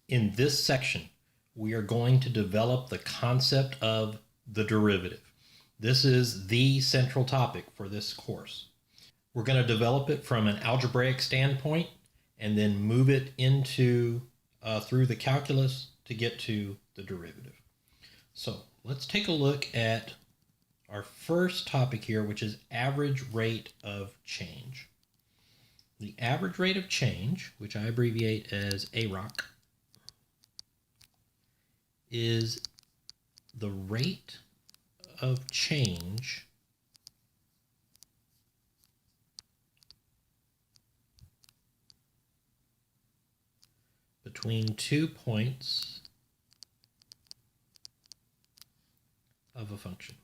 In this section, we are going to develop the concept of the derivative. This is the central topic for this course. We're going to develop it from an algebraic standpoint and then move it into through the calculus to get to the derivative. So let's take a look at our first topic here, which is average rate of change. The average rate of change, which I abbreviate as AROC, is the rate of change between 2 points of a function.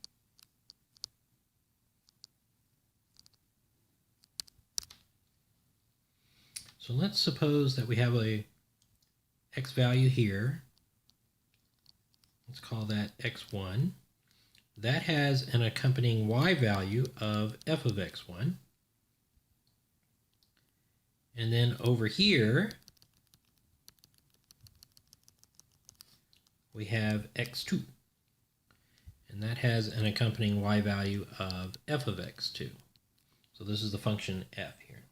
So let's suppose that we have a x value here. Let's call that x1. That has an accompanying y value of f of x1. And then over here, we have x2. And that has an accompanying y value of f of x2. So this is the function f here.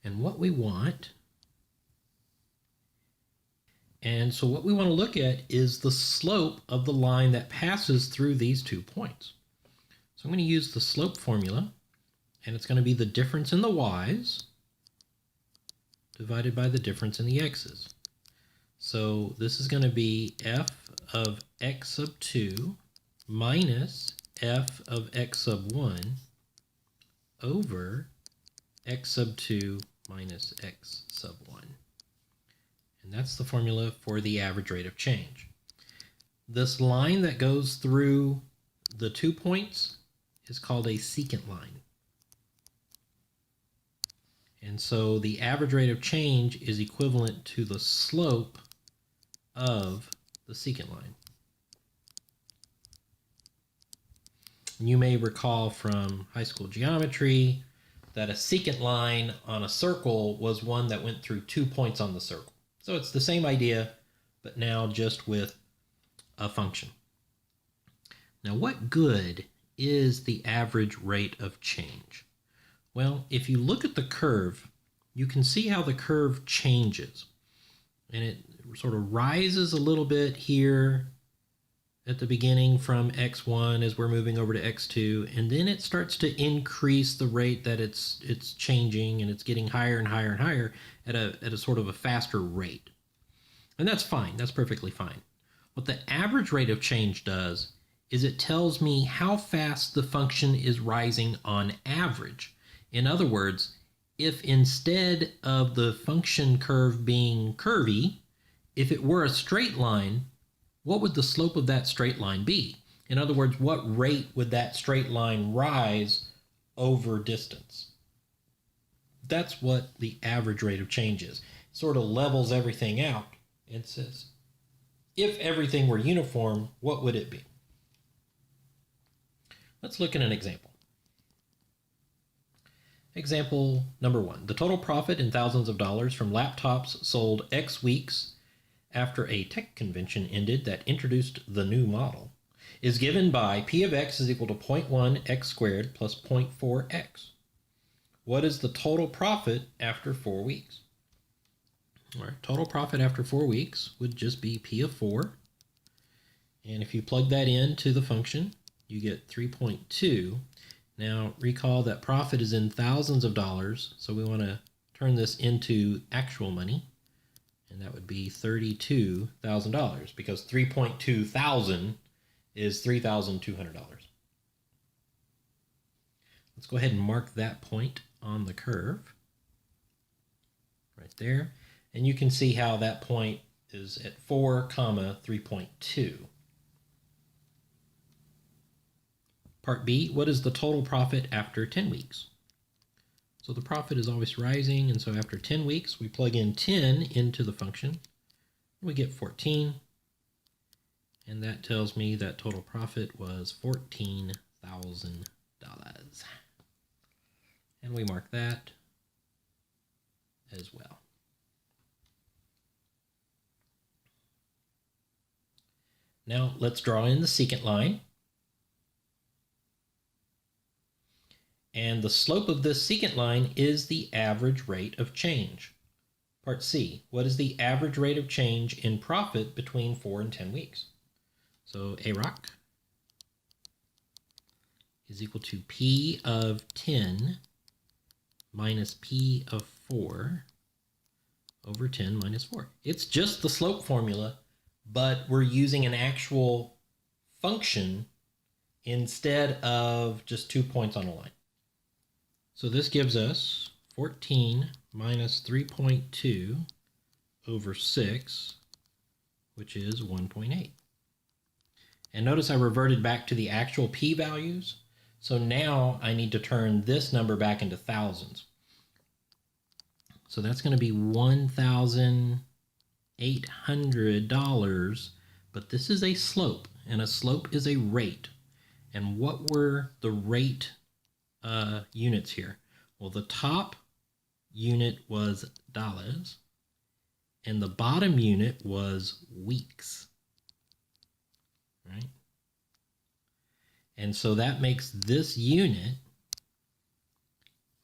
And what we want, so what we want to look at is the slope of the line that passes through these 2 points. So I'm going to use the slope formula, and it's going to be the difference in the y's divided by the difference in the x's. So this is going to be f of x sub 2 minus f of x sub 1 over x sub 2 minus x sub 1. And that's the formula for the average rate of change. This line that goes through the 2 points is called a secant line. And so the average rate of change is equivalent to the slope of the secant line. And you may recall from high school geometry that a secant line on a circle was one that went through 2 points on the circle. So it's the same idea, but now just with a function. Now, what good is the average rate of change? Well, if you look at the curve, you can see how the curve changes. And it sort of rises a little bit here at the beginning from x1 as we're moving over to x2, and then it starts to increase the rate that it's changing, and it's getting higher and higher and higher at a sort of a faster rate. And that's fine, that's perfectly fine. What the average rate of change does is it tells me how fast the function is rising on average. In other words, if instead of the function curve being curvy, if it were a straight line, what would the slope of that straight line be? In other words, what rate would that straight line rise over distance? That's what the average rate of change is. It sort of levels everything out and says, if everything were uniform, what would it be? Let's look at an example. Example number 1. The total profit in thousands of dollars from laptops sold X weeks after a tech convention ended that introduced the new model is given by P of X is equal to 0.1 X squared plus 0.4 X. What is the total profit after 4 weeks? All right, total profit after 4 weeks would just be P of 4. And if you plug that into the function, you get 3.2. Now recall that profit is in thousands of dollars, so we want to turn this into actual money. And that would be $32,000 because 3.2 thousand is $3,200. Let's go ahead and mark that point on the curve right there. And you can see how that point is at 4, 3.2. Part B, what is the total profit after 10 weeks? So the profit is always rising, and so after 10 weeks, we plug in 10 into the function. We get 14, and that tells me that total profit was $14,000. And we mark that as well. Now let's draw in the secant line. And the slope of this secant line is the average rate of change. Part C, what is the average rate of change in profit between 4 and 10 weeks? So AROC is equal to P of 10 minus P of 4 over 10 minus 4. It's just the slope formula, but we're using an actual function instead of just 2 points on a line. So this gives us 14 minus 3.2 over 6, which is 1.8. And notice I reverted back to the actual p-values. So now I need to turn this number back into thousands. So that's going to be $1,800, but this is a slope, and a slope is a rate. And what were the rate units here? Well, the top unit was dollars, and the bottom unit was weeks, right? And so that makes this unit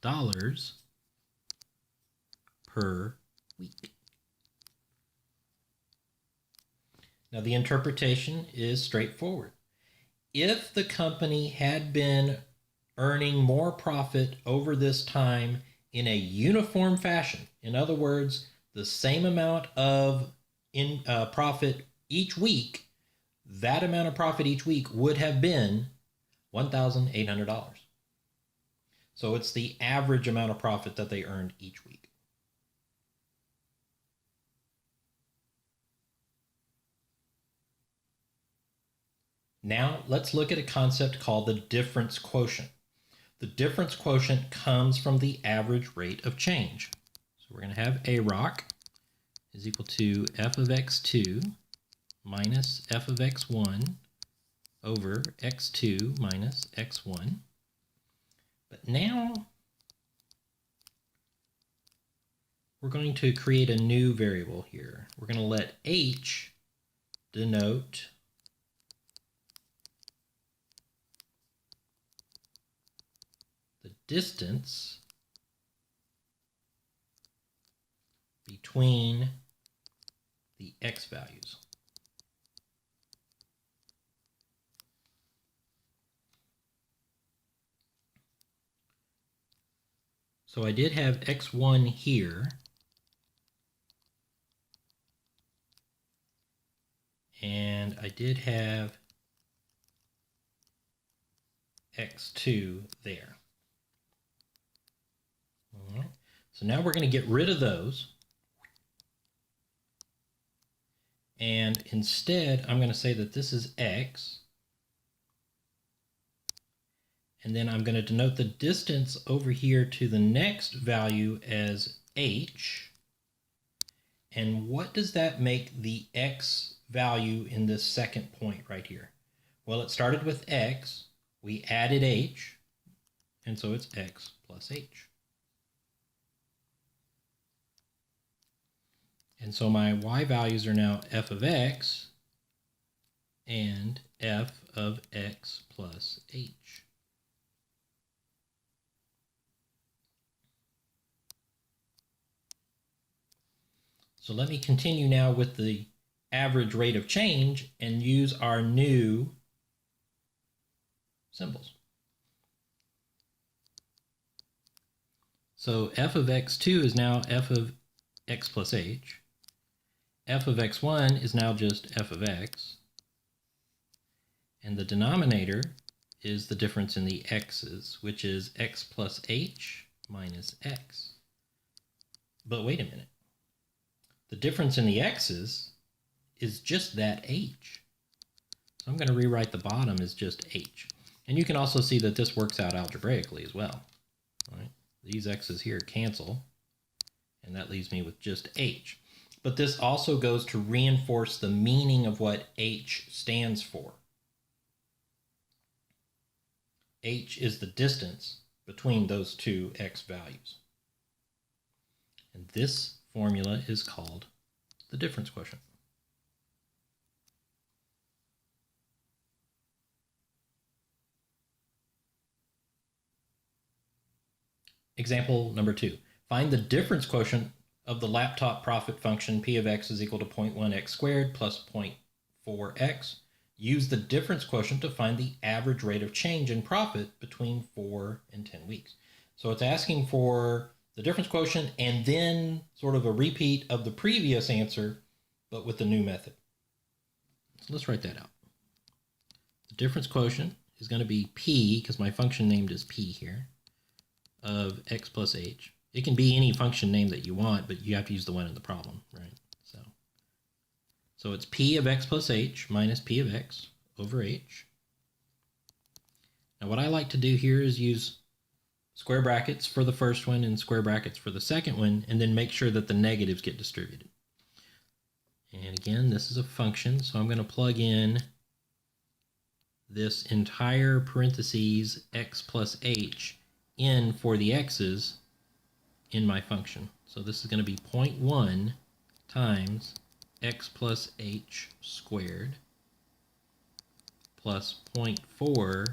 dollars per week. Now the interpretation is straightforward. If the company had been earning more profit over this time in a uniform fashion, in other words, the same amount of profit each week, that amount of profit each week would have been $1,800. So it's the average amount of profit that they earned each week. Now let's look at a concept called the difference quotient. The difference quotient comes from the average rate of change. So we're going to have AROC is equal to f of x2 minus f of x1 over x2 minus x1. But now we're going to create a new variable here. We're going to let h denote the distance between the x values. So I did have x1 here, and I did have x2 there. All right. So now we're going to get rid of those. And instead, I'm going to say that this is x. And then I'm going to denote the distance over here to the next value as h. And what does that make the x value in this second point right here? Well, it started with x. We added h. And so it's x plus h. And so my y values are now f of x and f of x plus h. So let me continue now with the average rate of change and use our new symbols. So f of x2 is now f of x plus h. F of x1 is now just f of x. And the denominator is the difference in the x's, which is x plus h minus x. But wait a minute. The difference in the x's is just that h. So I'm going to rewrite the bottom as just h. And you can also see that this works out algebraically as well. Right? These x's here cancel, and that leaves me with just h. But this also goes to reinforce the meaning of what h stands for. H is the distance between those two x values. And this formula is called the difference quotient. Example number 2. Find the difference quotient of the laptop profit function p of x is equal to 0.1x squared plus 0.4x. Use the difference quotient to find the average rate of change in profit between 4 and 10 weeks. So it's asking for the difference quotient and then sort of a repeat of the previous answer, but with the new method. So let's write that out. The difference quotient is going to be p, because my function named is p here, of x plus h. It can be any function name that you want, but you have to use the one in the problem, right? So it's p of x plus h minus p of x over h. Now what I like to do here is use square brackets for the first one and square brackets for the second one, and then make sure that the negatives get distributed. And again, this is a function, so I'm going to plug in this entire parentheses x plus h in for the x's in my function. So this is going to be 0.1 times x plus h squared plus 0.4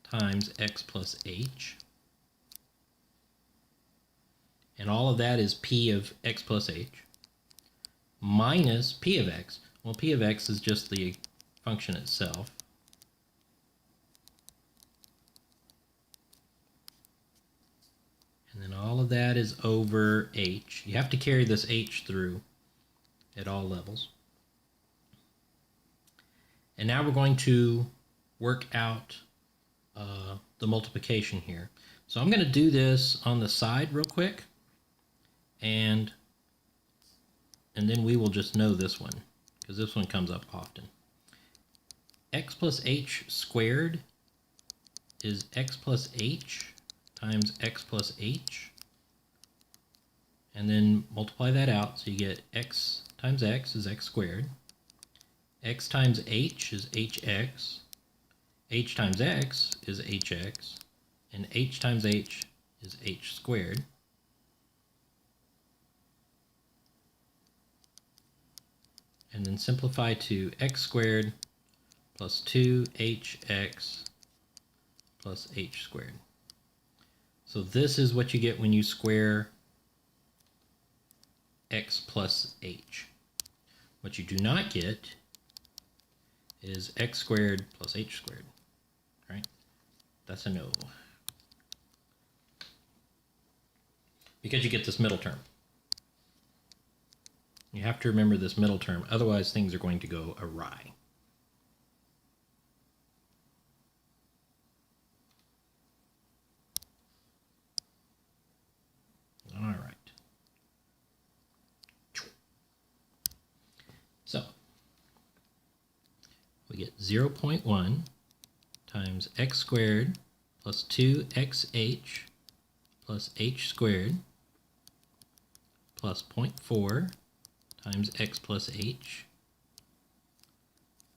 times x plus h. And all of that is p of x plus h minus p of x. Well, p of x is just the function itself. And then all of that is over h. You have to carry this h through at all levels. And now we're going to work out the multiplication here. So I'm going to do this on the side real quick, and then we will just know this one, because this one comes up often. X plus h squared is x plus h times x plus h, and then multiply that out, so you get x times x is x squared, x times h is hx, h times x is hx, and h times h is h squared. And then simplify to x squared plus 2hx plus h squared. So this is what you get when you square x plus h. What you do not get is x squared plus h squared, right? That's a no. Because you get this middle term. You have to remember this middle term, otherwise things are going to go awry. All right. So we get 0.1 times x squared plus 2xh plus h squared plus 0.4 times x plus h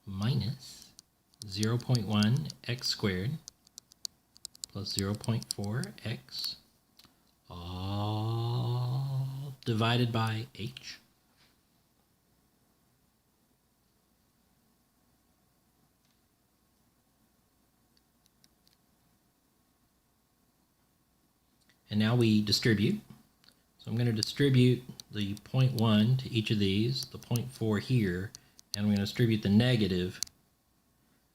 minus 0.1 x squared plus 0.4x, all divided by h. And now we distribute. So I'm going to distribute the 0.1 to each of these, the 0.4 here, and I'm going to distribute the negative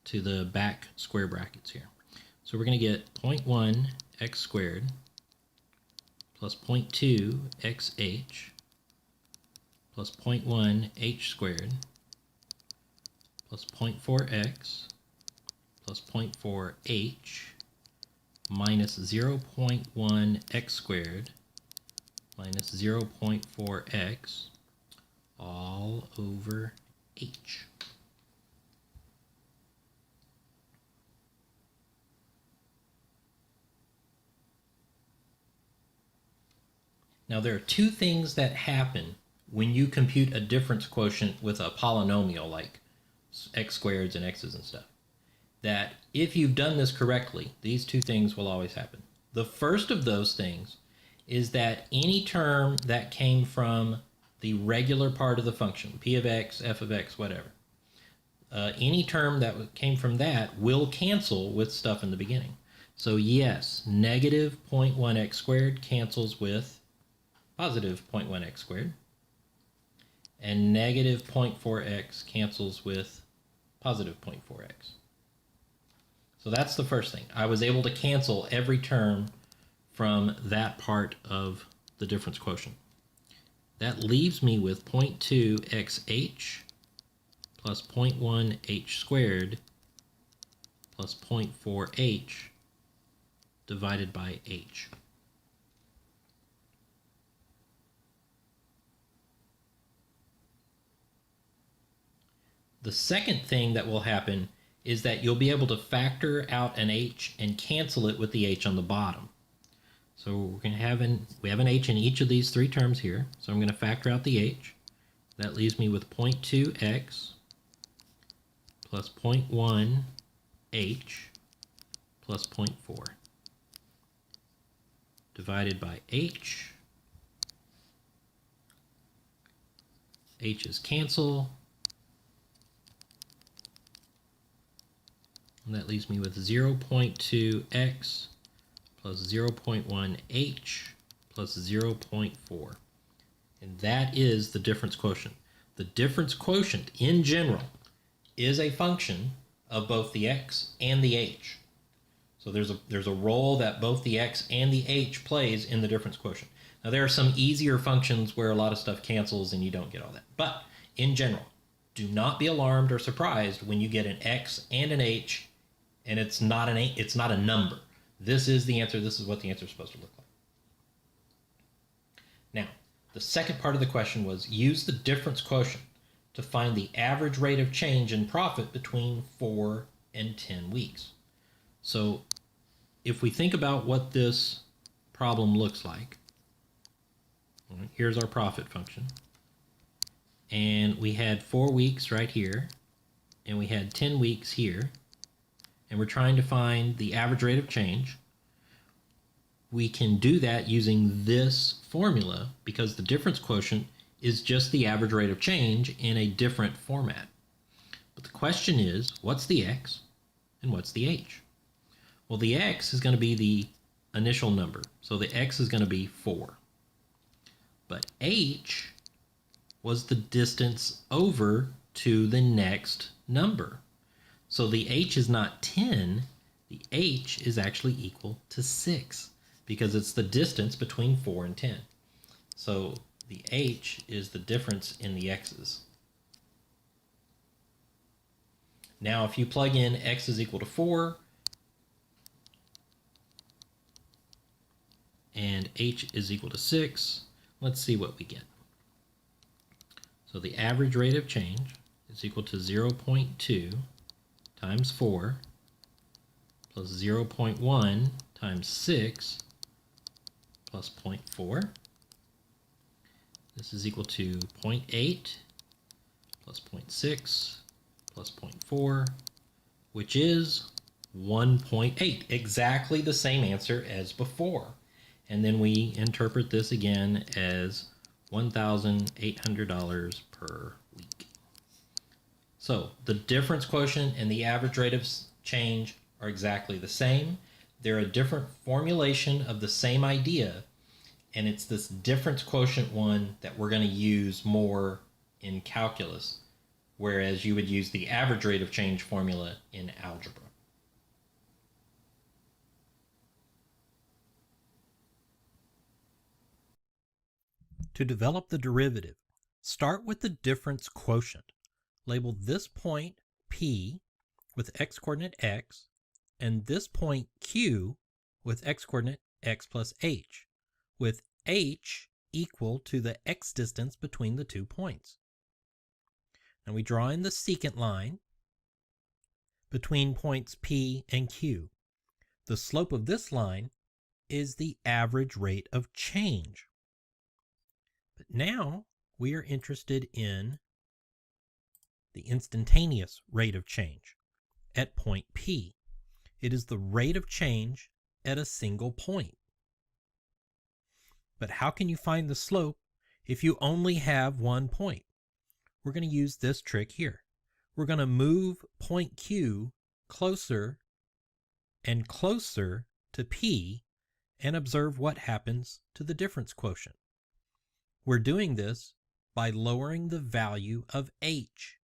to the back square brackets here. So we're going to get 0.1 x squared plus 0.2 xh plus 0.1 h squared plus 0.4x plus 0.4 h minus 0.1 x squared minus 0.4x all over h. Now there are two things that happen when you compute a difference quotient with a polynomial like x squareds and x's and stuff. That if you've done this correctly, these two things will always happen. The first of those things is that any term that came from the regular part of the function, p of x, f of x, whatever, any term that came from that will cancel with stuff in the beginning. So yes, negative 0.1x squared cancels with positive 0.1x squared. And negative 0.4x cancels with positive 0.4x. So that's the first thing. I was able to cancel every term from that part of the difference quotient. That leaves me with 0.2xh plus 0.1h squared plus 0.4h divided by h. The second thing that will happen is that you'll be able to factor out an h and cancel it with the h on the bottom. So we're going to have we have an h in each of these three terms here. So I'm going to factor out the h. That leaves me with 0.2x plus 0.1h plus 0.4 divided by h. H's cancel. And that leaves me with 0.2x plus 0.1h plus 0.4. And that is the difference quotient. The difference quotient in general is a function of both the x and the h. So there's a role that both the x and the h plays in the difference quotient. Now there are some easier functions where a lot of stuff cancels and you don't get all that. But in general, do not be alarmed or surprised when you get an x and an h and it's not a number. This is the answer. This is what the answer is supposed to look like. Now, the second part of the question was use the difference quotient to find the average rate of change in profit between 4 and 10 weeks. So if we think about what this problem looks like, here's our profit function. And we had 4 weeks right here, and we had 10 weeks here, and we're trying to find the average rate of change. We can do that using this formula because the difference quotient is just the average rate of change in a different format. But the question is, what's the x and what's the h? Well, the x is going to be the initial number, so the x is going to be 4. But h was the distance over to the next number. So the h is not 10, the h is actually equal to 6 because it's the distance between 4 and 10. So the h is the difference in the x's. Now if you plug in x is equal to 4 and h is equal to 6, let's see what we get. So the average rate of change is equal to 0.2 times 4 plus 0.1 times 6 plus 0.4. This is equal to 0.8 plus 0.6 plus 0.4, which is 1.8, exactly the same answer as before. And then we interpret this again as $1,800 per week. So the difference quotient and the average rate of change are exactly the same. They're a different formulation of the same idea, and it's this difference quotient one that we're going to use more in calculus, whereas you would use the average rate of change formula in algebra. To develop the derivative, start with the difference quotient. Label this point P with x-coordinate x, and this point Q with x-coordinate x plus h, with h equal to the x distance between the 2 points. Now we draw in the secant line between points P and Q. The slope of this line is the average rate of change. But now we are interested in the instantaneous rate of change at point P. It is the rate of change at a single point. But how can you find the slope if you only have one point? We're going to use this trick here. We're going to move point Q closer and closer to P and observe what happens to the difference quotient. We're doing this by lowering the value of H.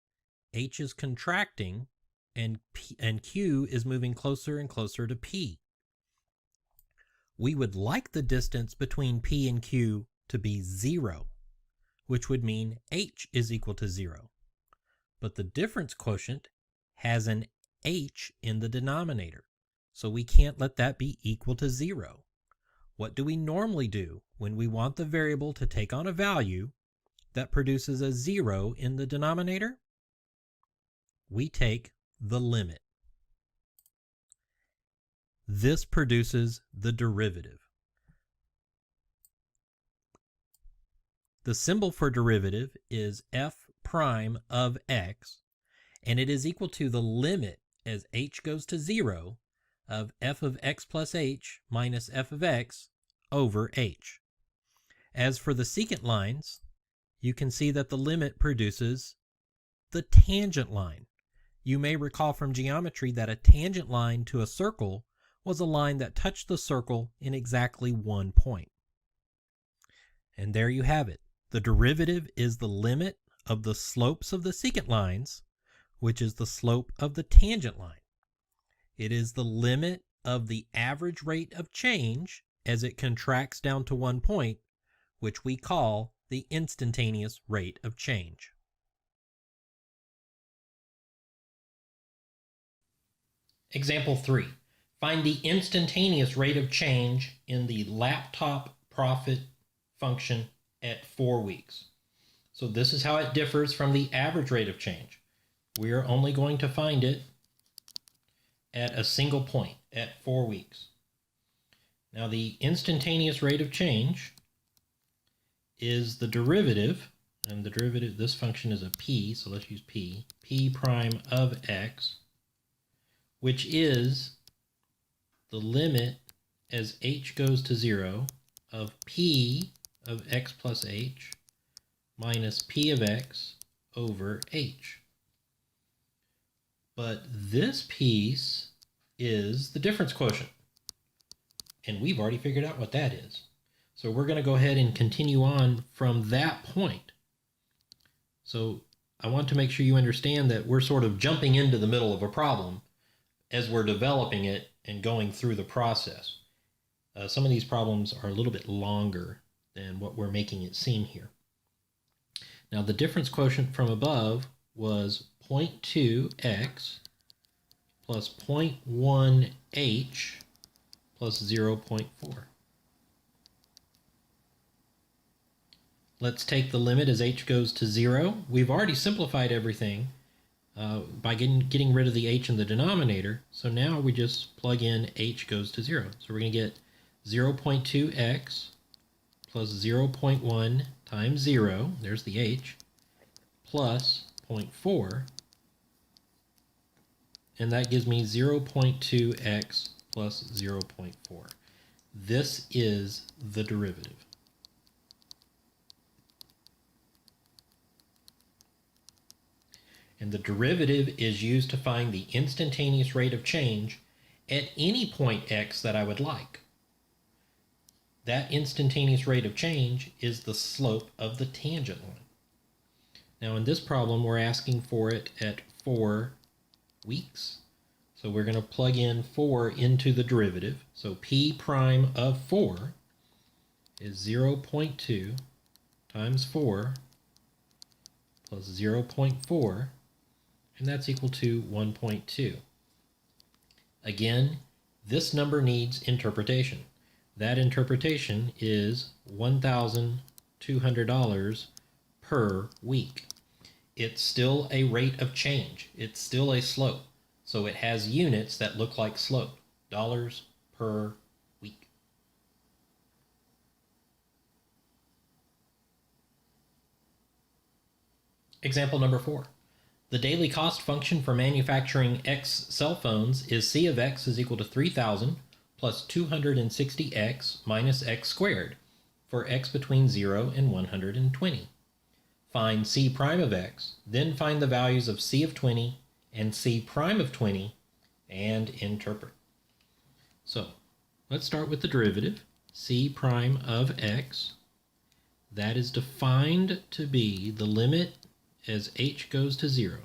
H is contracting and Q is moving closer and closer to P. We would like the distance between P and Q to be 0, which would mean H is equal to 0. But the difference quotient has an H in the denominator, so we can't let that be equal to 0. What do we normally do when we want the variable to take on a value that produces a 0 in the denominator? We take the limit. This produces the derivative. The symbol for derivative is f prime of x, and it is equal to the limit as h goes to 0 of f of x plus h minus f of x over h. As for the secant lines, you can see that the limit produces the tangent line. You may recall from geometry that a tangent line to a circle was a line that touched the circle in exactly one point. And there you have it. The derivative is the limit of the slopes of the secant lines, which is the slope of the tangent line. It is the limit of the average rate of change as it contracts down to one point, which we call the instantaneous rate of change. Example 3. Find the instantaneous rate of change in the laptop profit function at 4 weeks. So this is how it differs from the average rate of change. We are only going to find it at a single point, at 4 weeks. Now the instantaneous rate of change is the derivative, and the derivative, this function is a p, so let's use p prime of x, which is the limit as h goes to 0 of p of x plus h minus p of x over h. But this piece is the difference quotient, and we've already figured out what that is. So we're going to go ahead and continue on from that point. So I want to make sure you understand that we're sort of jumping into the middle of a problem as we're developing it and going through the process. Some of these problems are a little bit longer than what we're making it seem here. Now the difference quotient from above was 0.2x plus 0.1h plus 0.4. Let's take the limit as h goes to 0. We've already simplified everything by getting rid of the h in the denominator. So now we just plug in h goes to 0. So we're going to get 0.2x plus 0.1 times 0, there's the h, plus 0.4, and that gives me 0.2x plus 0.4. This is the derivative. And the derivative is used to find the instantaneous rate of change at any point x that I would like. That instantaneous rate of change is the slope of the tangent line. Now in this problem, we're asking for it at 4 weeks. So we're going to plug in 4 into the derivative. So p prime of 4 is 0.2 times 4 plus 0.4, and that's equal to 1.2. Again, this number needs interpretation. That interpretation is $1,200 per week. It's still a rate of change. It's still a slope. So it has units that look like slope, dollars per week. Example number 4. The daily cost function for manufacturing X cell phones is C of X is equal to 3,000 plus 260X minus X squared for x between 0 and 120. Find c prime of x, then find the values of c of 20 and c prime of 20 and interpret. So let's start with the derivative, c prime of x. That is defined to be the limit as h goes to 0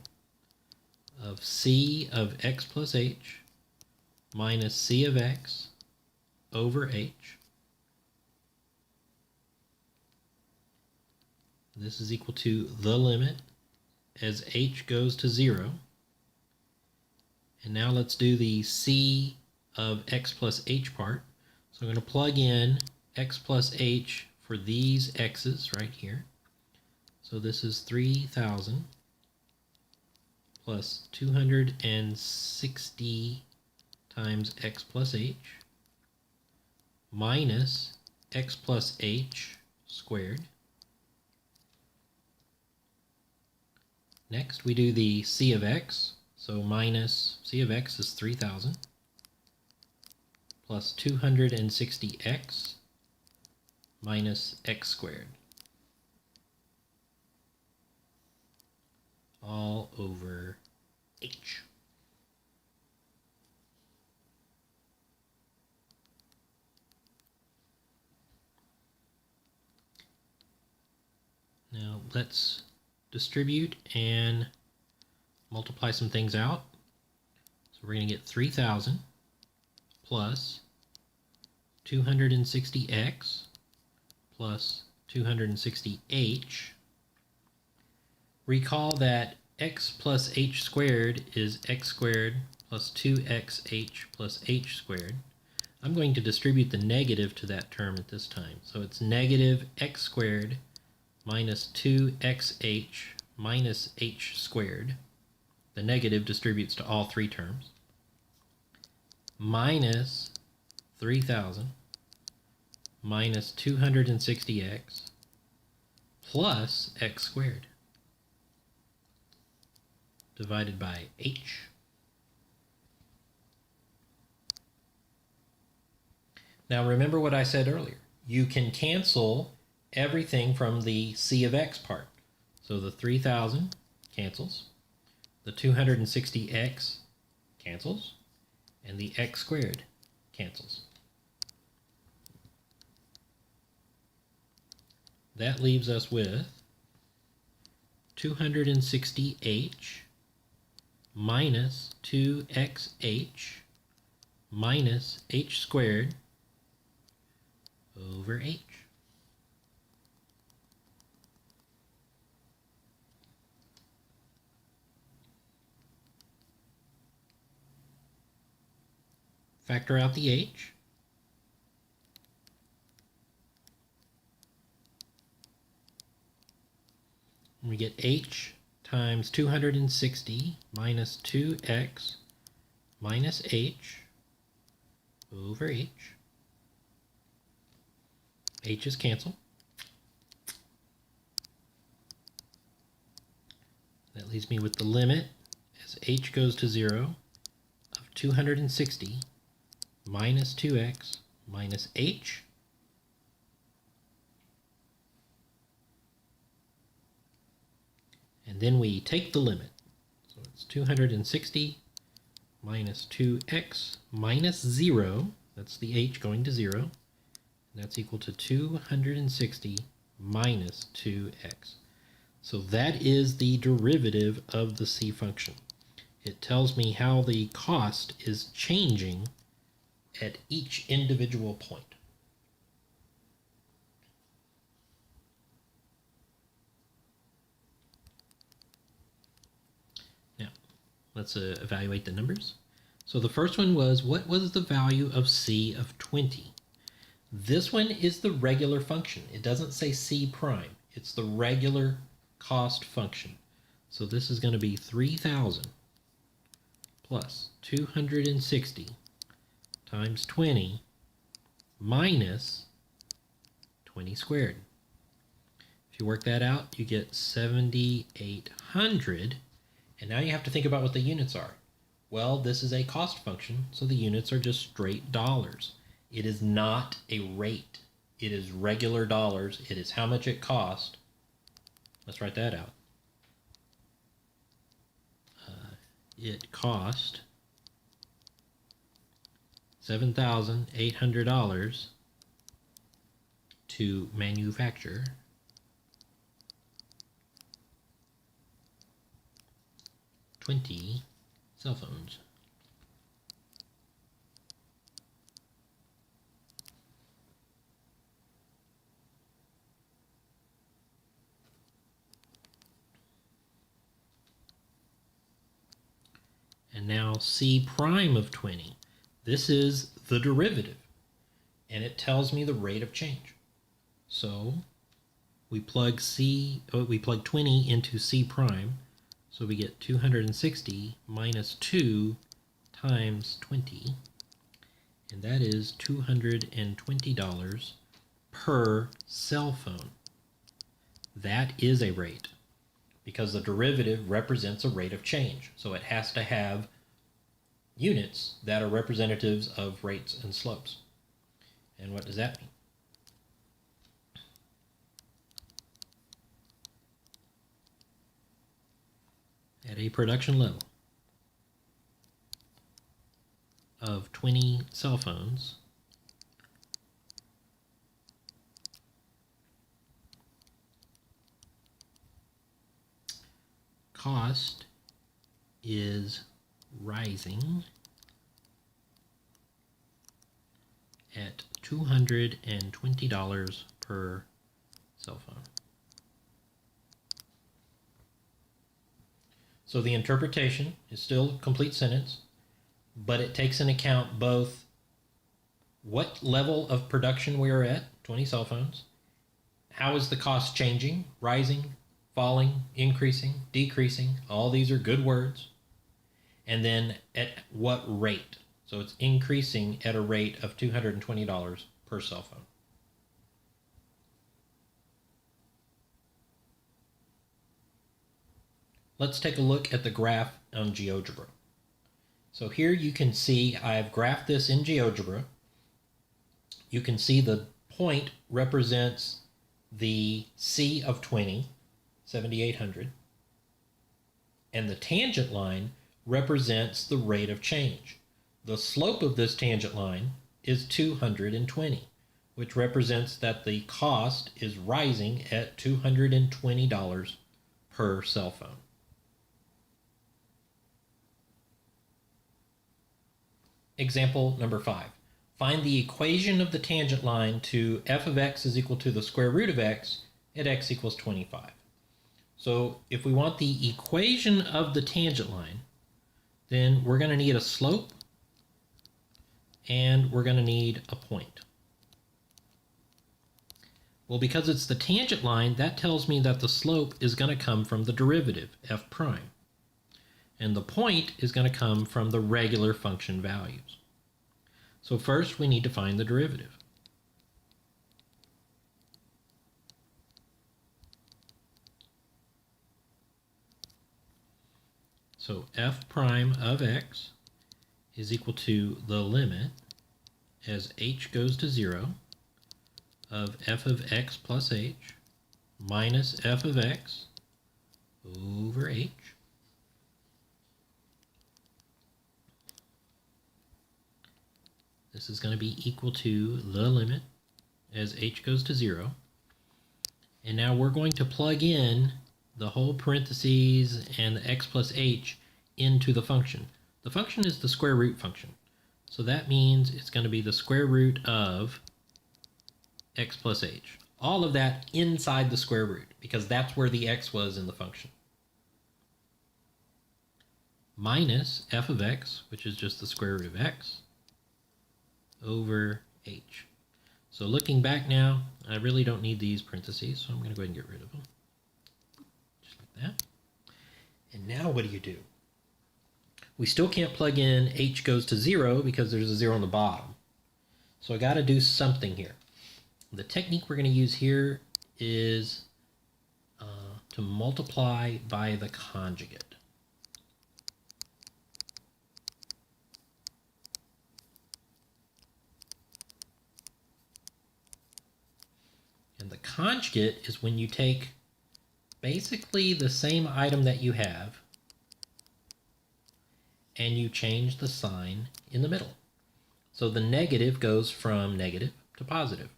of c of x plus h minus c of x over h. This is equal to the limit as h goes to 0. And now let's do the c of x plus h part. So I'm going to plug in x plus h for these x's right here. So this is 3,000 plus 260 times x plus h minus x plus h squared. Next we do the c of x. So minus c of x is 3,000 plus 260x minus x squared, all over h. Now let's distribute and multiply some things out. So we're going to get 3,000 plus 260x plus 260h. Recall that x plus h squared is x squared plus 2xh plus h squared. I'm going to distribute the negative to that term at this time. So it's negative x squared minus 2xh minus h squared. The negative distributes to all three terms. Minus 3,000 minus 260x plus x squared divided by h. Now remember what I said earlier. You can cancel everything from the c of x part. So the 3,000 cancels, the 260x cancels, and the x squared cancels. That leaves us with 260h minus 2xh minus h squared over h. Factor out the h. We get h times 260 minus 2x minus h over h. H's cancel. That leaves me with the limit as h goes to 0 of 260 minus 2x minus h and then we take the limit. So it's 260 minus 2x minus 0, that's the h going to 0, and that's equal to 260 minus 2x. So that is the derivative of the c function. It tells me how the cost is changing at each individual point. Now, let's evaluate the numbers. So the first one was, what was the value of c of 20? This one is the regular function. It doesn't say c prime. It's the regular cost function. So this is going to be 3,000 plus 260 times 20 minus 20 squared. If you work that out, you get 7,800. And now you have to think about what the units are. Well, this is a cost function, so the units are just straight dollars. It is not a rate. It is regular dollars. It is how much it cost. Let's write that out. It cost $7,800 to manufacture 20 cell phones. And now C prime of 20. This is the derivative, and it tells me the rate of change. So we plug 20 into C prime, so we get 260 minus 2 times 20, and that is $220 per cell phone. That is a rate, because the derivative represents a rate of change. So it has to have units that are representatives of rates and slopes. And what does that mean? At a production level of 20 cell phones, cost is rising at $220 per cell phone. So the interpretation is still a complete sentence, but it takes into account both what level of production we are at, 20 cell phones, how is the cost changing, rising, falling, increasing, decreasing. All these are good words. And then at what rate. So it's increasing at a rate of $220 per cell phone. Let's take a look at the graph on GeoGebra. So here you can see I've graphed this in GeoGebra. You can see the point represents the C of 20, 7,800, and the tangent line represents the rate of change. The slope of this tangent line is 220, which represents that the cost is rising at $220 per cell phone. Example number 5. Find the equation of the tangent line to f of x is equal to the square root of x at x equals 25. So if we want the equation of the tangent line, then we're going to need a slope and we're going to need a point. Well, because it's the tangent line, that tells me that the slope is going to come from the derivative, f prime. And the point is going to come from the regular function values. So first we need to find the derivative. So f prime of x is equal to the limit as h goes to 0 of f of x plus h minus f of x over h This is going to be equal to the limit as h goes to 0. And now we're going to plug in the whole parentheses and the x plus h into the function. The function is the square root function. So that means it's going to be the square root of x plus h. All of that inside the square root, because that's where the x was in the function. Minus f of x, which is just the square root of x, over h. So looking back now, I really don't need these parentheses, so I'm going to go ahead and get rid of them. Just like that. And now what do? We still can't plug in h goes to 0 because there's a 0 on the bottom. So I got to do something here. The technique we're going to use here is to multiply by the conjugate. conjugate is when you take basically the same item that you have and you change the sign in the middle. So the negative goes from negative to positive.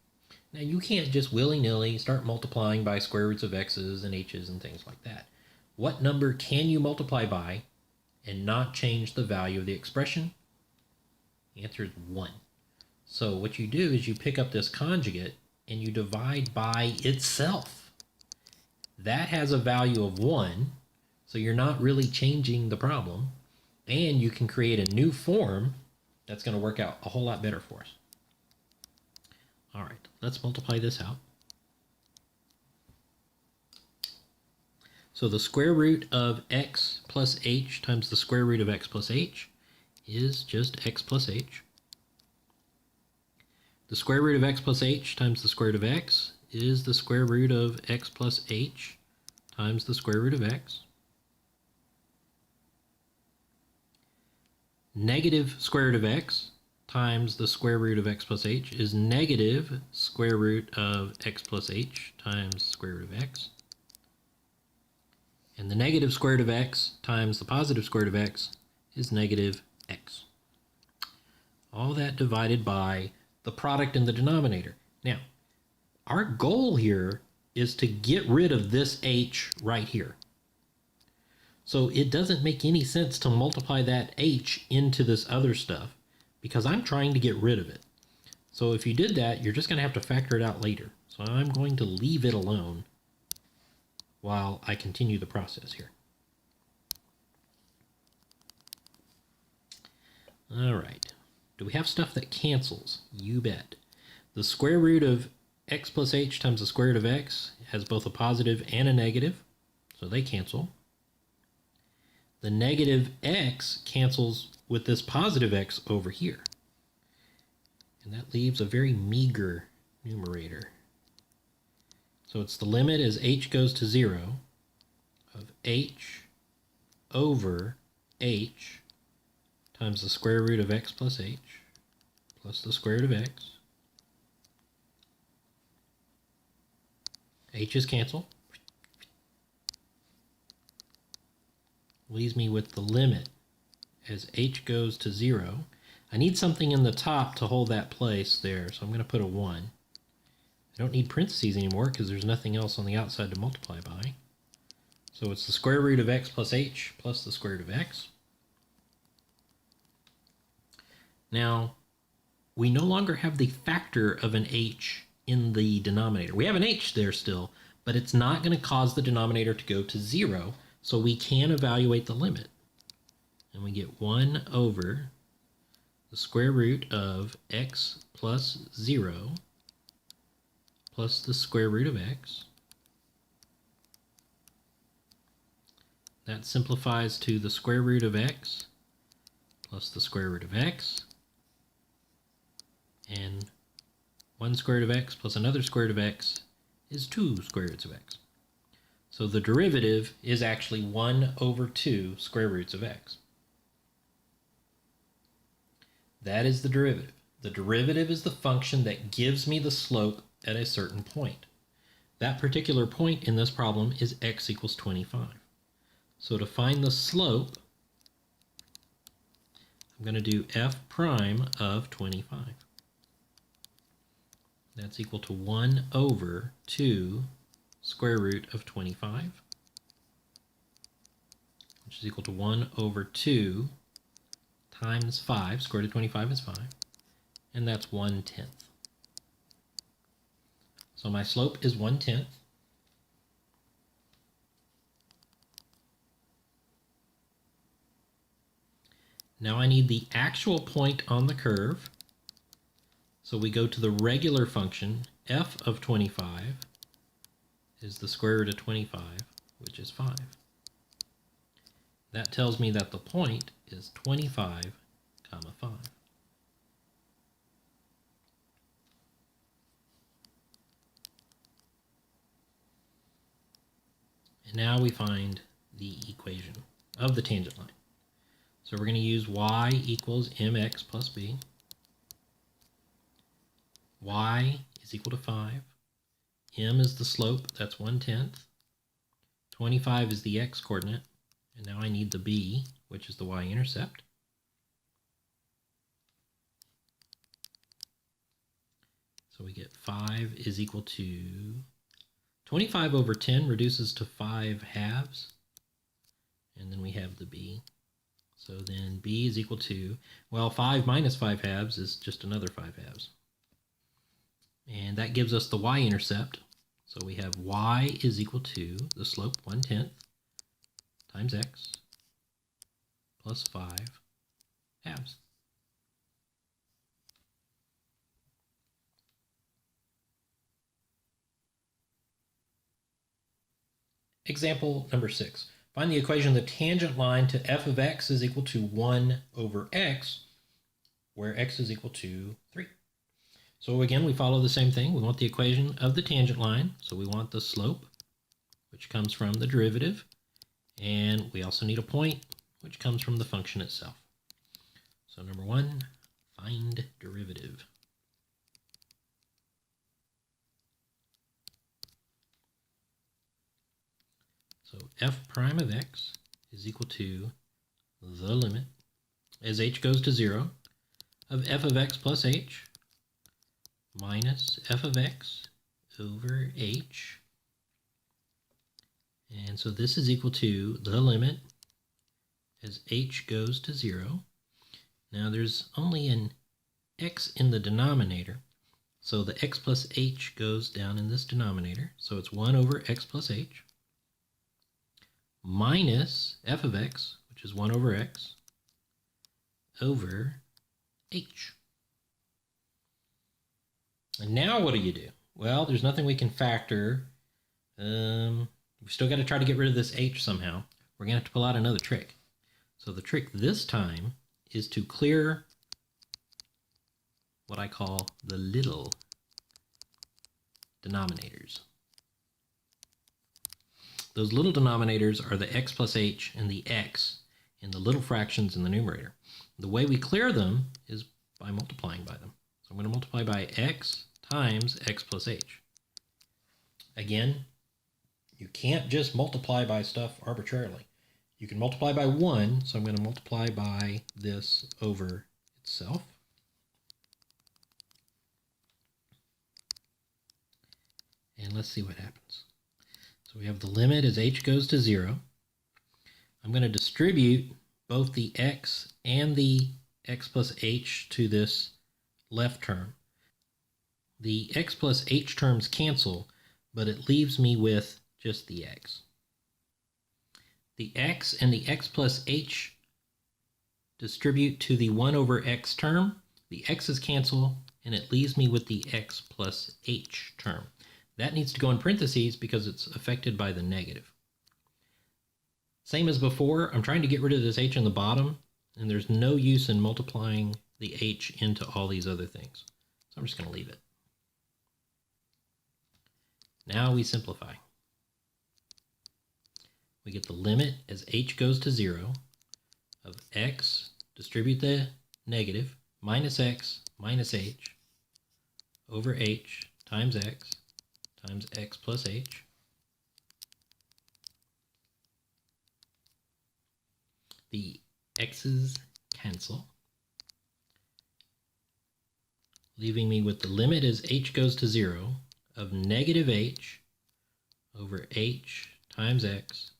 Now you can't just willy-nilly start multiplying by square roots of x's and h's and things like that. What number can you multiply by and not change the value of the expression? The answer is 1. So what you do is you pick up this conjugate and you divide by itself. That has a value of 1, so you're not really changing the problem, and you can create a new form that's going to work out a whole lot better for us. All right, let's multiply this out. So the square root of x plus h times the square root of x plus h is just x plus h. The square root of x plus h times the square root of x is the square root of x plus h times the square root of x. Negative square root of x times the square root of x plus h is negative square root of x plus h times square root of x. And the negative square root of x times the positive square root of x is negative x. All that divided by the product in the denominator. Now, our goal here is to get rid of this h right here. So it doesn't make any sense to multiply that h into this other stuff because I'm trying to get rid of it. So if you did that, you're just going to have to factor it out later. So I'm going to leave it alone while I continue the process here. All right. Do we have stuff that cancels? You bet. The square root of x plus h times the square root of x has both a positive and a negative, so they cancel. The negative x cancels with this positive x over here. And that leaves a very meager numerator. So it's the limit as h goes to 0 of h over h times the square root of x plus h plus the square root of x. H's cancel. Leaves me with the limit as h goes to 0. I need something in the top to hold that place there, so I'm going to put a 1. I don't need parentheses anymore because there's nothing else on the outside to multiply by. So it's the square root of x plus h plus the square root of x. Now, we no longer have the factor of an h in the denominator. We have an h there still, but it's not going to cause the denominator to go to 0, so we can evaluate the limit. And we get 1 over the square root of x plus 0 plus the square root of x. That simplifies to the square root of x plus the square root of x. And 1 square root of x plus another square root of x is 2 square roots of x. So the derivative is actually 1 over 2 square roots of x. That is the derivative. The derivative is the function that gives me the slope at a certain point. That particular point in this problem is x equals 25. So to find the slope, I'm going to do f prime of 25. That's equal to 1 over 2 square root of 25, which is equal to 1 over 2 times 5. Square root of 25 is 5, and that's 1/10. So my slope is 1/10. Now I need the actual point on the curve. So we go to the regular function. F of 25 is the square root of 25, which is 5. That tells me that the point is 25, 5. And now we find the equation of the tangent line. So we're going to use y equals mx plus b. Y is equal to 5. m is the slope, that's 1/10. 25 is the x-coordinate, and now I need the b, which is the y-intercept. So we get 5 is equal to 25 over 10 reduces to 5 halves, and then we have the b. So then b is equal to, well, 5 minus 5 halves is just another 5 halves. And that gives us the y-intercept. So we have y is equal to the slope 1/10 times x plus 5 halves. Example number 6. Find the equation of the tangent line to f of x is equal to 1 over x, where x is equal to 3. So again, we follow the same thing. We want the equation of the tangent line. So we want the slope, which comes from the derivative. And we also need a point, which comes from the function itself. So number 1, find derivative. So f prime of x is equal to the limit, as h goes to 0, of f of x plus h minus f of x over h. And so this is equal to the limit as h goes to 0. Now there's only an x in the denominator, so the x plus h goes down in this denominator. So it's 1 over x plus h minus f of x, which is 1 over x, over h. And now what do? Well, there's nothing we can factor. We've still got to try to get rid of this h somehow. We're going to have to pull out another trick. So the trick this time is to clear what I call the little denominators. Those little denominators are the x plus h and the x in the little fractions in the numerator. The way we clear them is by multiplying by them. So I'm going to multiply by x times x plus h. Again, you can't just multiply by stuff arbitrarily. You can multiply by 1, so I'm going to multiply by this over itself. And let's see what happens. So we have the limit as h goes to 0. I'm going to distribute both the x and the x plus h to this left term. The x plus h terms cancel, but it leaves me with just the x. The x and the x plus h distribute to the 1 over x term. The x's cancel, and it leaves me with the x plus h term. That needs to go in parentheses because it's affected by the negative. Same as before, I'm trying to get rid of this h in the bottom, and there's no use in multiplying the h into all these other things. So I'm just going to leave it. Now we simplify. We get the limit as h goes to 0 of x, distribute the negative, minus x minus h over h times x plus h. The x's cancel, leaving me with the limit as h goes to 0 of negative h over h times x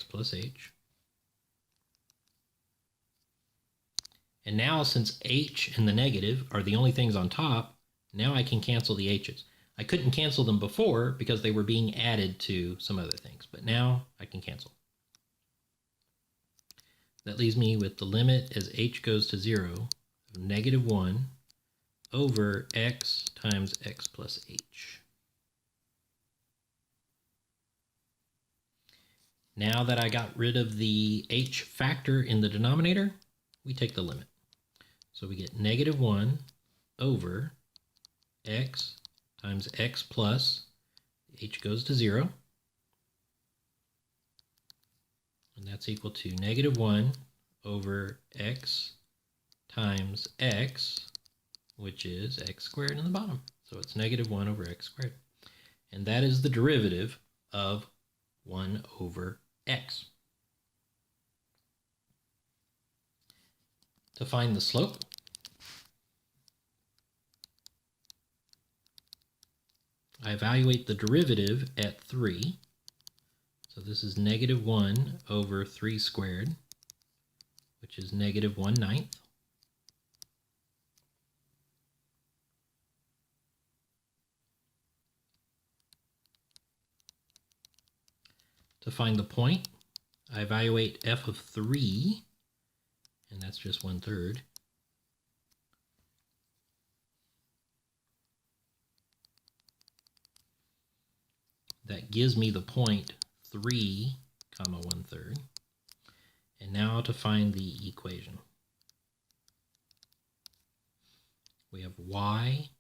plus h. And now, since h and the negative are the only things on top, now I can cancel the h's. I couldn't cancel them before because they were being added to some other things, but now I can cancel. That leaves me with the limit as h goes to 0 of negative 1 over x times x plus h. Now that I got rid of the h factor in the denominator, we take the limit. So we get negative 1 over x times x plus, h goes to 0, and that's equal to negative 1 over x times x, which is x squared in the bottom. So it's negative 1 over x squared. And that is the derivative of 1 over x. To find the slope, I evaluate the derivative at 3. So this is negative 1 over 3 squared, which is negative 1/9. To find the point, I evaluate f of 3, and that's just 1/3. That gives me the point 3, 1/3. And now to find the equation. We have y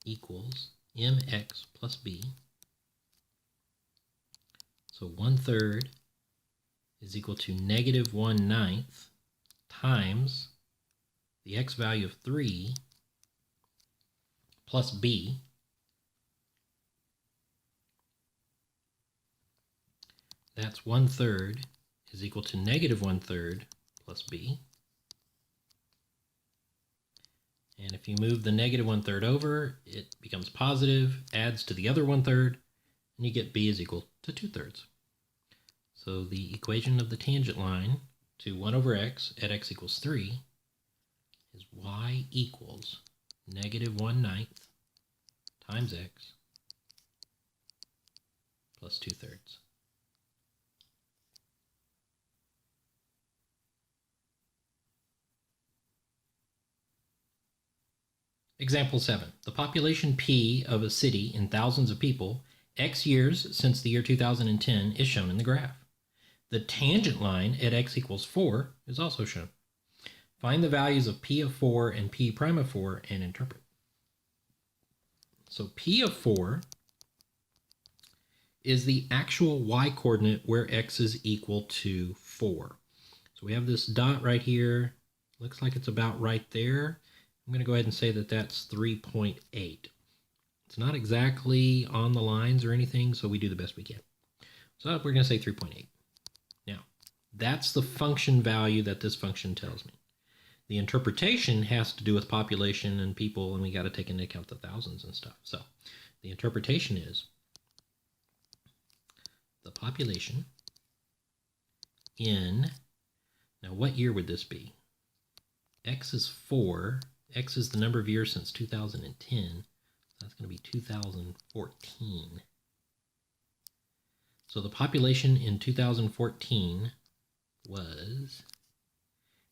equals mx plus b. So 1/3 is equal to negative 1/9 times the x value of 3 plus b. That's 1/3 is equal to negative 1/3 plus b. And if you move the negative 1/3 over, it becomes positive, adds to the other 1/3, and you get b is equal to 2/3. So the equation of the tangent line to 1 over x at x equals 3 is y equals negative 1/9 times x plus 2/3. Example 7. The population P of a city in thousands of people, X years since the year 2010, is shown in the graph. The tangent line at X equals 4 is also shown. Find the values of P of 4 and P prime of 4 and interpret. So P of 4 is the actual Y coordinate where X is equal to 4. So we have this dot right here. Looks like it's about right there. I'm going to go ahead and say that that's 3.8. It's not exactly on the lines or anything, so we do the best we can. So we're going to say 3.8. Now, that's the function value that this function tells me. The interpretation has to do with population and people, and we got to take into account the thousands and stuff. So the interpretation is the population in, now what year would this be? X is 4. X is the number of years since 2010. That's going to be 2014. So the population in 2014 was,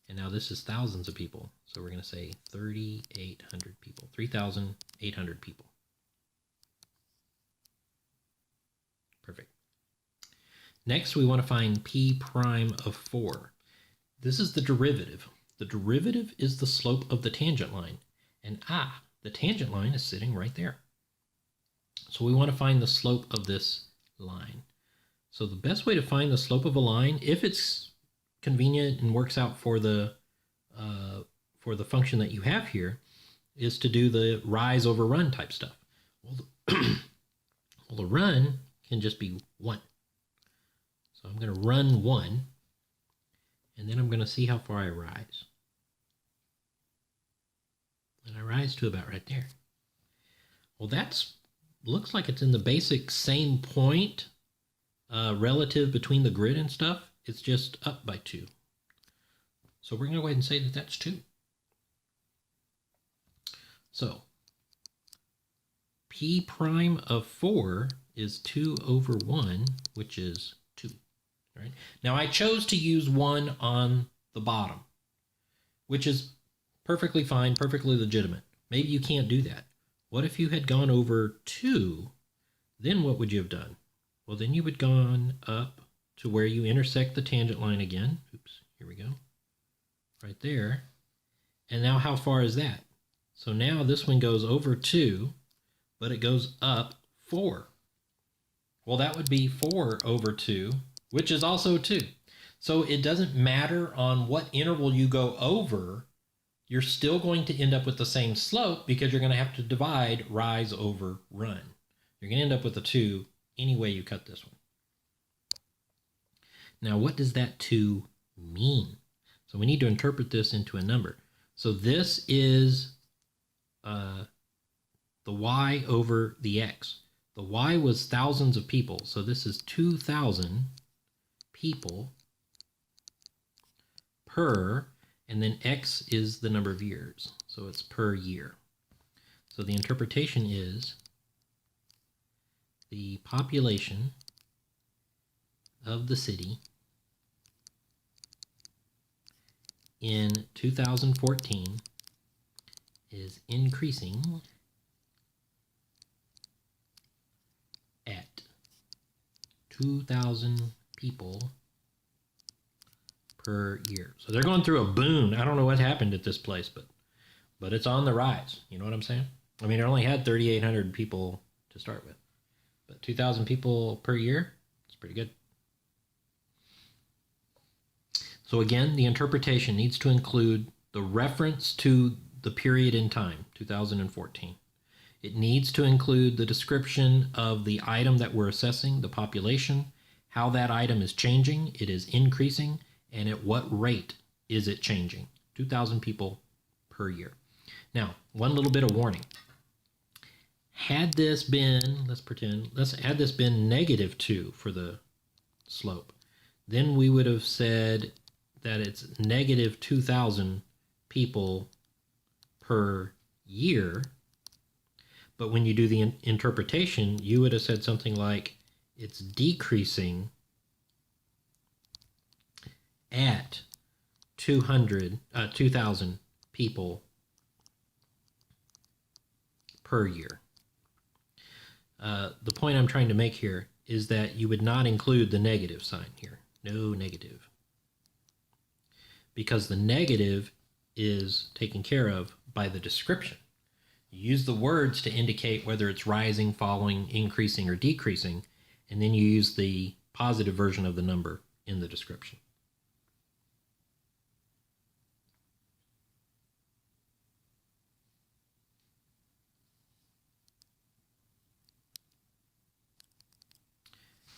and now this is thousands of people. So we're going to say 3,800 people, 3,800 people. Perfect. Next, we want to find P prime of 4. This is the derivative. The derivative is the slope of the tangent line. And the tangent line is sitting right there. So we want to find the slope of this line. So the best way to find the slope of a line, if it's convenient and works out for the function that you have here, is to do the rise over run type stuff. Well, the run can just be 1. So I'm going to run 1. And then I'm going to see how far I rise. And I rise to about right there. Well, that's looks like it's in the basic same point relative between the grid and stuff. It's just up by 2. So we're going to go ahead and say that that's 2. So P prime of 4 is 2 over 1, which is 2. Right? Now I chose to use 1 on the bottom, which is perfectly fine, perfectly legitimate. Maybe you can't do that. What if you had gone over 2? Then what would you have done? Well, then you would have gone up to where you intersect the tangent line again. Oops, here we go. Right there. And now how far is that? So now this one goes over 2, but it goes up 4. Well, that would be 4 over 2, which is also 2. So it doesn't matter on what interval you go over, you're still going to end up with the same slope because you're going to have to divide rise over run. You're going to end up with a 2 any way you cut this one. Now, what does that 2 mean? So we need to interpret this into a number. So this is the y over the x. The y was thousands of people, so this is 2,000 people per, and then x is the number of years, so it's per year. So the interpretation is the population of the city in 2014 is increasing at 2,000 people per year. So they're going through a boom. I don't know what happened at this place, but it's on the rise. You know what I'm saying? I mean, it only had 3,800 people to start with, but 2,000 people per year, it's pretty good. So again, the interpretation needs to include the reference to the period in time, 2014. It needs to include the description of the item that we're assessing, the population, how that item is changing, it is increasing, and at what rate is it changing? 2,000 people per year. Now, one little bit of warning. Had this been, had this been -2 for the slope, then we would have said that it's -2,000 people per year. But when you do the interpretation, you would have said something like it's decreasing at 2,000 people per year. The point I'm trying to make here is that you would not include the negative sign here. No negative. Because the negative is taken care of by the description. You use the words to indicate whether it's rising, falling, increasing, or decreasing, and then you use the positive version of the number in the description.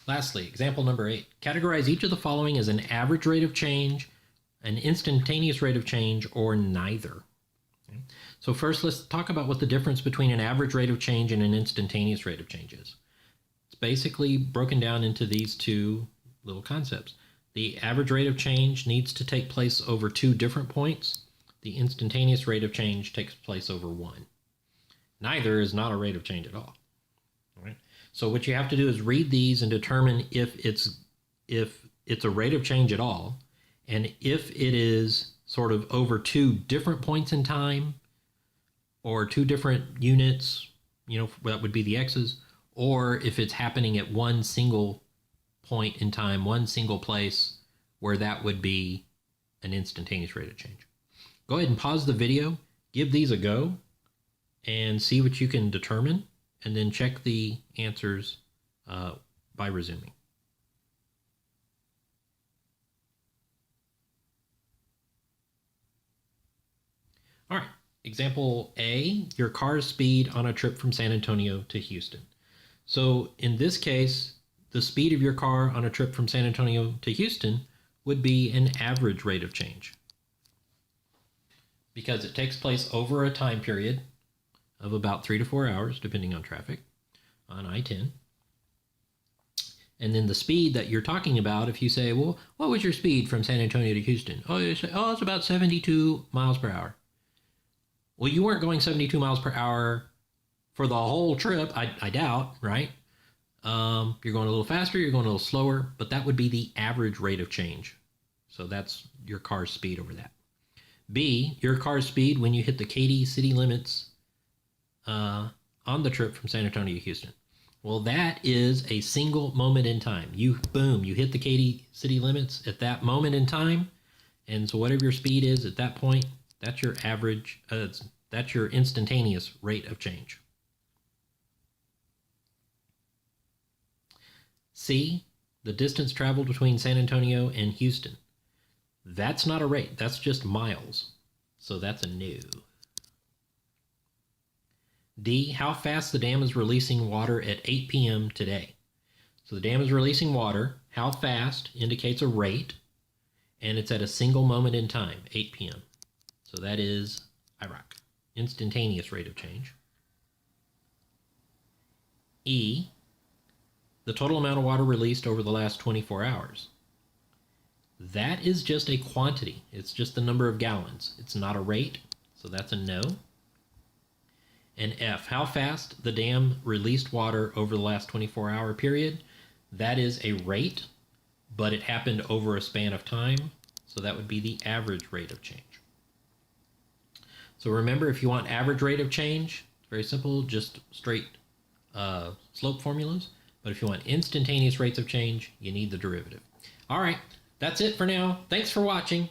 Lastly, example number 8. Categorize each of the following as an average rate of change, an instantaneous rate of change, or neither. Okay. So first, let's talk about what the difference between an average rate of change and an instantaneous rate of change is. It's basically broken down into these two little concepts. The average rate of change needs to take place over 2 different points. The instantaneous rate of change takes place over 1. Neither is not a rate of change at all. All right. So what you have to do is read these and determine if it's a rate of change at all, and if it is sort of over 2 different points in time, or 2 different units, that would be the x's, or if it's happening at one single point in time, one single place, where that would be an instantaneous rate of change. Go ahead and pause the video, give these a go, and see what you can determine, and then check the answers by resuming. All right, example A, your car's speed on a trip from San Antonio to Houston. So in this case, the speed of your car on a trip from San Antonio to Houston would be an average rate of change, because it takes place over a time period of about 3 to 4 hours, depending on traffic, on I-10. And then the speed that you're talking about, if you say, well, what was your speed from San Antonio to Houston? Oh, you say, it's about 72 miles per hour. Well, you weren't going 72 miles per hour for the whole trip, I doubt, right? You're going a little faster, you're going a little slower, but that would be the average rate of change. So that's your car's speed over that. B, your car's speed when you hit the Katy city limits on the trip from San Antonio to Houston. Well, that is a single moment in time. You hit the Katy city limits at that moment in time. And so whatever your speed is at that point, that's your average, that's your instantaneous rate of change. C, the distance traveled between San Antonio and Houston. That's not a rate, that's just miles. So that's a no. D, how fast the dam is releasing water at 8 p.m. today. So the dam is releasing water. How fast indicates a rate, and it's at a single moment in time, 8 p.m. So that is IROC, instantaneous rate of change. E, the total amount of water released over the last 24 hours. That is just a quantity. It's just the number of gallons. It's not a rate, so that's a no. And F, how fast the dam released water over the last 24-hour period. That is a rate, but it happened over a span of time, so that would be the average rate of change. So remember, if you want average rate of change, it's very simple, just straight slope formulas. But if you want instantaneous rates of change, you need the derivative. All right, that's it for now. Thanks for watching.